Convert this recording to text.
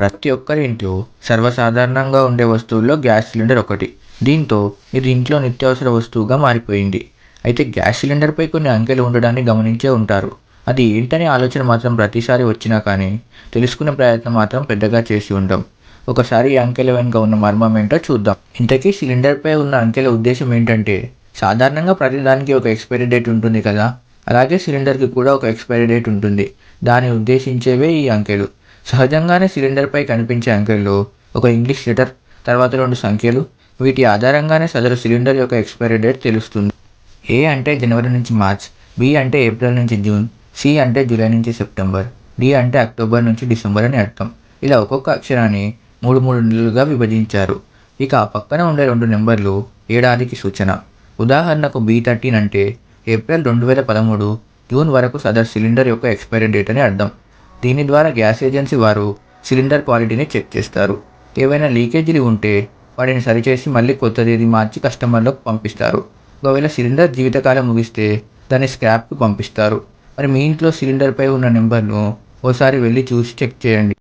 ప్రతి ఒక్కరి ఇంట్లో సర్వసాధారణంగా ఉండే వస్తువుల్లో గ్యాస్ సిలిండర్ ఒకటి. దీంతో ఇది ఇంట్లో నిత్యావసర వస్తువుగా మారిపోయింది. అయితే గ్యాస్ సిలిండర్పై కొన్ని అంకెలు ఉండడాన్ని గమనించే ఉంటారు. అది ఏంటనే ఆలోచన మాత్రం ప్రతిసారి వచ్చినా కానీ తెలుసుకునే ప్రయత్నం మాత్రం పెద్దగా చేసి ఉండం. ఒకసారి ఈ అంకెల వెనుక ఉన్న మర్మం ఏంటో చూద్దాం. ఇంతకీ సిలిండర్పై ఉన్న అంకెల ఉద్దేశం ఏంటంటే, సాధారణంగా ప్రతిదానికి ఒక ఎక్స్పైరీ డేట్ ఉంటుంది కదా, అలాగే సిలిండర్కి కూడా ఒక ఎక్స్పైరీ డేట్ ఉంటుంది. దాన్ని ఉద్దేశించేవే ఈ అంకెలు. సహజంగానే సిలిండర్పై కనిపించే అంకెల్లో ఒక ఇంగ్లీష్ లెటర్, తర్వాత 2 సంఖ్యలు. వీటి ఆధారంగానే సదరు సిలిండర్ యొక్క ఎక్స్పైరీ డేట్ తెలుస్తుంది. ఏ అంటే జనవరి నుంచి మార్చ్, బి అంటే ఏప్రిల్ నుంచి జూన్, సి అంటే జూలై నుంచి సెప్టెంబర్, డి అంటే అక్టోబర్ నుంచి డిసెంబర్ అని అర్థం. ఇలా ఒక్కొక్క అక్షరాన్ని 3 నెలలుగా విభజించారు. ఇక ఆ పక్కన ఉండే 2 నెంబర్లు ఏడాదికి సూచన. ఉదాహరణకు B13 అంటే ఏప్రిల్ 2013 జూన్ వరకు సదరు సిలిండర్ యొక్క ఎక్స్పైరీ డేట్ అని అర్థం. దీని ద్వారా గ్యాస్ ఏజెన్సీ వారు సిలిండర్ క్వాలిటీని చెక్ చేస్తారు. ఏవైనా లీకేజీలు ఉంటే వాటిని సరిచేసి మళ్ళీ కొత్తది మార్చి కస్టమర్లకు పంపిస్తారు. ఒకవేళ సిలిండర్ జీవితకాలం ముగిస్తే దాన్ని స్క్రాప్కి పంపిస్తారు. మరి మీ ఇంట్లో సిలిండర్పై ఉన్న నెంబర్ను ఓసారి వెళ్ళి చూసి చెక్ చేయండి.